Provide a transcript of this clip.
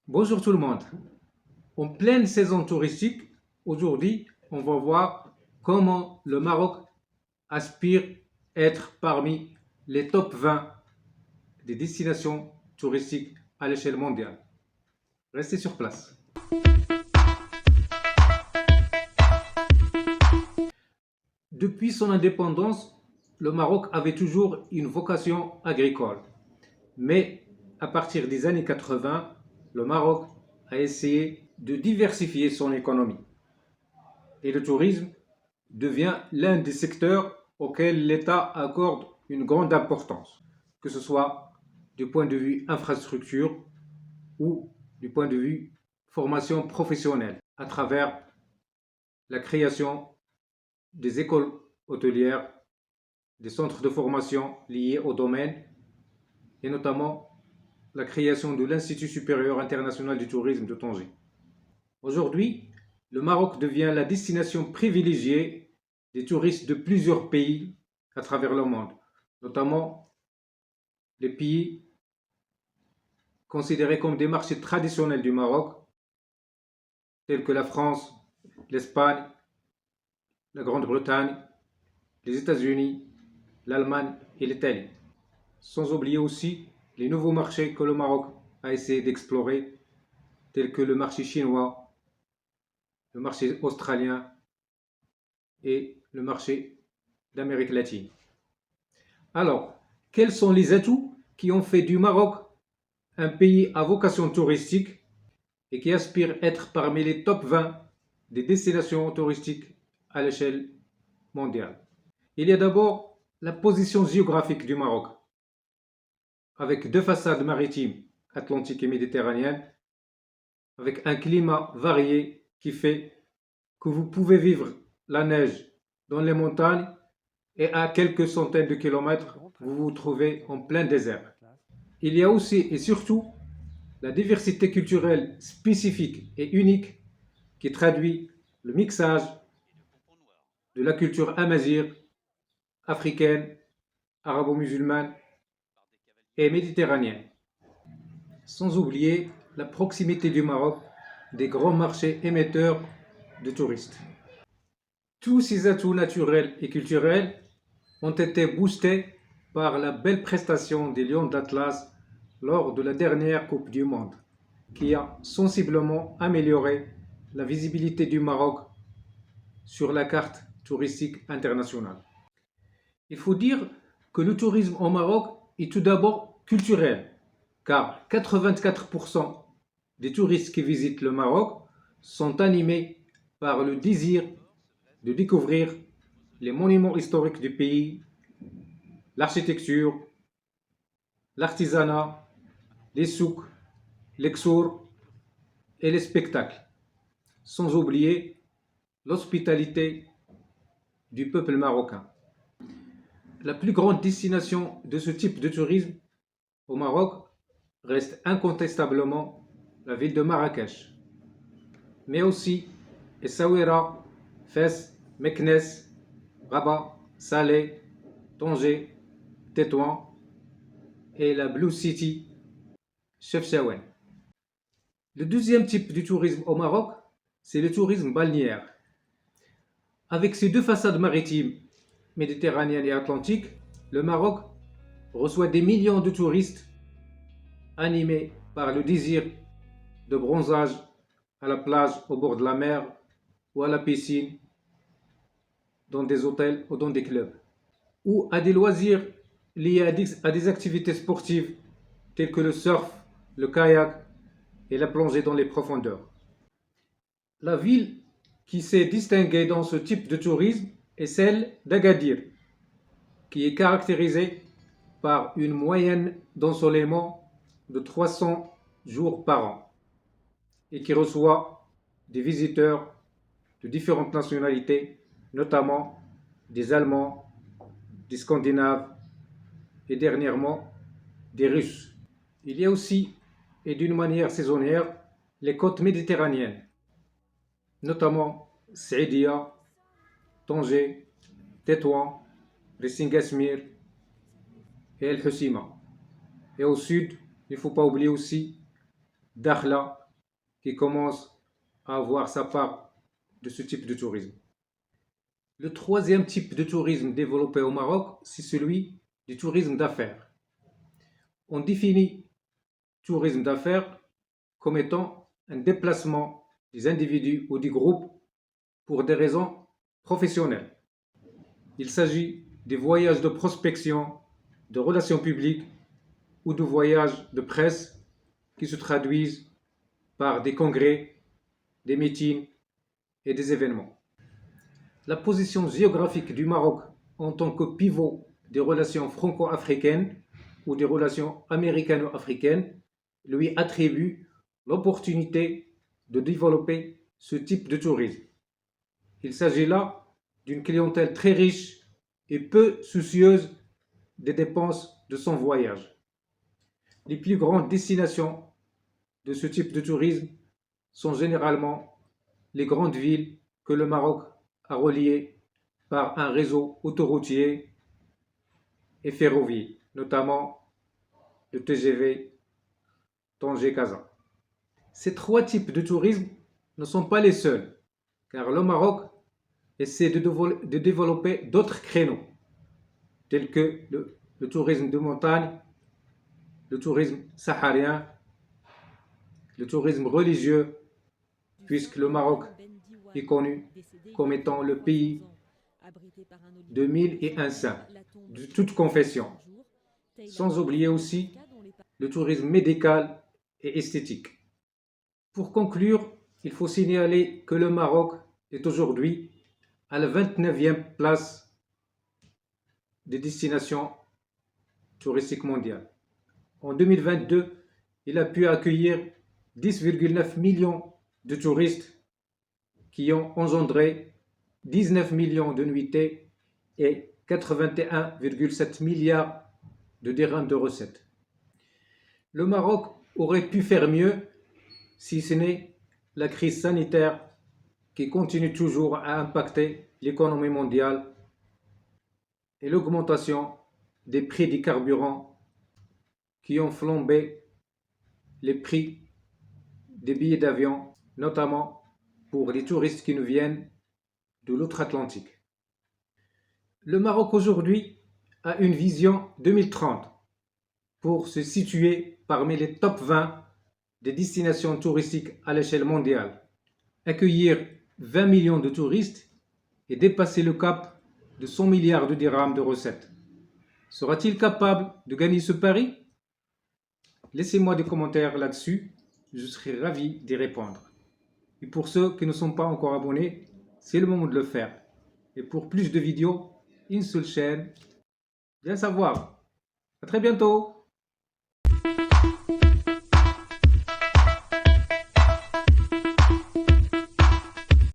Bonjour tout le monde. En pleine saison touristique, aujourd'hui, on va voir comment le Maroc aspire à être parmi les top 20 des destinations touristiques à l'échelle mondiale. Restez sur place. Depuis son indépendance, le Maroc avait toujours une vocation agricole. Mais à partir des années 80, le Maroc a essayé de diversifier son économie. Et le tourisme devient l'un des secteurs auxquels l'État accorde une grande importance, que ce soit du point de vue infrastructure ou du point de vue formation professionnelle, à travers la création des écoles hôtelières, des centres de formation liés au domaine, et notamment la création de l'Institut supérieur international du tourisme de Tanger. Aujourd'hui, le Maroc devient la destination privilégiée des touristes de plusieurs pays à travers le monde, notamment les pays considérés comme des marchés traditionnels du Maroc, tels que la France, l'Espagne, la Grande-Bretagne, les États-Unis, l'Allemagne et l'Italie. Sans oublier aussi les nouveaux marchés que le Maroc a essayé d'explorer, tels que le marché chinois, le marché australien et le marché d'Amérique latine. Alors, quels sont les atouts qui ont fait du Maroc un pays à vocation touristique et qui aspire à être parmi les top 20 des destinations touristiques à l'échelle mondiale? Il y a d'abord la position géographique du Maroc, avec deux façades maritimes, atlantique et méditerranéenne, avec un climat varié qui fait que vous pouvez vivre la neige dans les montagnes et à quelques centaines de kilomètres, vous vous trouvez en plein désert. Il y a aussi et surtout la diversité culturelle spécifique et unique qui traduit le mixage de la culture amazigh, africaine, arabo-musulmane et méditerranéenne. Sans oublier la proximité du Maroc des grands marchés émetteurs de touristes. Tous ces atouts naturels et culturels ont été boostés par la belle prestation des Lions d'Atlas lors de la dernière Coupe du Monde, qui a sensiblement amélioré la visibilité du Maroc sur la carte touristique internationale. Il faut dire que le tourisme au Maroc est tout d'abord culturel, car 84% des touristes qui visitent le Maroc sont animés par le désir de découvrir les monuments historiques du pays, l'architecture, l'artisanat, les souks, les ksours et les spectacles, sans oublier l'hospitalité du peuple marocain. La plus grande destination de ce type de tourisme au Maroc reste incontestablement la ville de Marrakech, mais aussi Essaouira, Fès, Meknès, Rabat, Salé, Tanger, Tétouan et la Blue City, Chefchaouen. Le deuxième type du tourisme au Maroc, c'est le tourisme balnéaire. Avec ses deux façades maritimes, méditerranéenne et atlantique, le Maroc reçoit des millions de touristes animés par le désir de bronzage à la plage au bord de la mer ou à la piscine, dans des hôtels ou dans des clubs, ou à des loisirs liés à des activités sportives telles que le surf, le kayak et la plongée dans les profondeurs. La ville qui s'est distinguée dans ce type de tourisme est celle d'Agadir, qui est caractérisée par une moyenne d'ensoleillement de 300 jours par an et qui reçoit des visiteurs de différentes nationalités, notamment des Allemands, des Scandinaves et dernièrement des Russes. Il y a aussi, et d'une manière saisonnière, les côtes méditerranéennes, notamment Saïdia, Tanger, Tétouan, Rissingasmir et El Hoceima. Et au sud, il ne faut pas oublier aussi Dakhla qui commence à avoir sa part de ce type de tourisme. Le troisième type de tourisme développé au Maroc, c'est celui du tourisme d'affaires. On définit tourisme d'affaires comme étant un déplacement des individus ou des groupes pour des raisons professionnelles. Il s'agit des voyages de prospection, de relations publiques ou de voyages de presse qui se traduisent par des congrès, des meetings et des événements. La position géographique du Maroc en tant que pivot des relations franco-africaines ou des relations américano-africaines lui attribue l'opportunité de développer ce type de tourisme. Il s'agit là d'une clientèle très riche et peu soucieuse des dépenses de son voyage. Les plus grandes destinations de ce type de tourisme sont généralement les grandes villes que le Maroc a reliées par un réseau autoroutier et ferroviaire, notamment le TGV Tanger-Casa. Ces trois types de tourisme ne sont pas les seuls, car le Maroc essaie de développer d'autres créneaux, tels que le tourisme de montagne, le tourisme saharien, le tourisme religieux, puisque le Maroc est connu comme étant le pays de 1001 saints, de toute confession, sans oublier aussi le tourisme médical et esthétique. Pour conclure, il faut signaler que le Maroc est aujourd'hui à la 29e place des destinations touristiques mondiales. En 2022, il a pu accueillir 10,9 millions de touristes qui ont engendré 19 millions de nuitées et 81,7 milliards de dirhams de recettes. Le Maroc aurait pu faire mieux si ce n'est la crise sanitaire qui continue toujours à impacter l'économie mondiale et l'augmentation des prix des carburants qui ont flambé les prix des billets d'avion, notamment pour les touristes qui nous viennent de l'outre-Atlantique. Le Maroc aujourd'hui a une vision 2030 pour se situer parmi les top 20 des destinations touristiques à l'échelle mondiale, accueillir 20 millions de touristes et dépasser le cap de 100 milliards de dirhams de recettes. Sera-t-il capable de gagner ce pari? Laissez-moi des commentaires là-dessus, je serai ravi d'y répondre. Et pour ceux qui ne sont pas encore abonnés, c'est le moment de le faire. Et pour plus de vidéos, une seule chaîne, bien savoir. À très bientôt!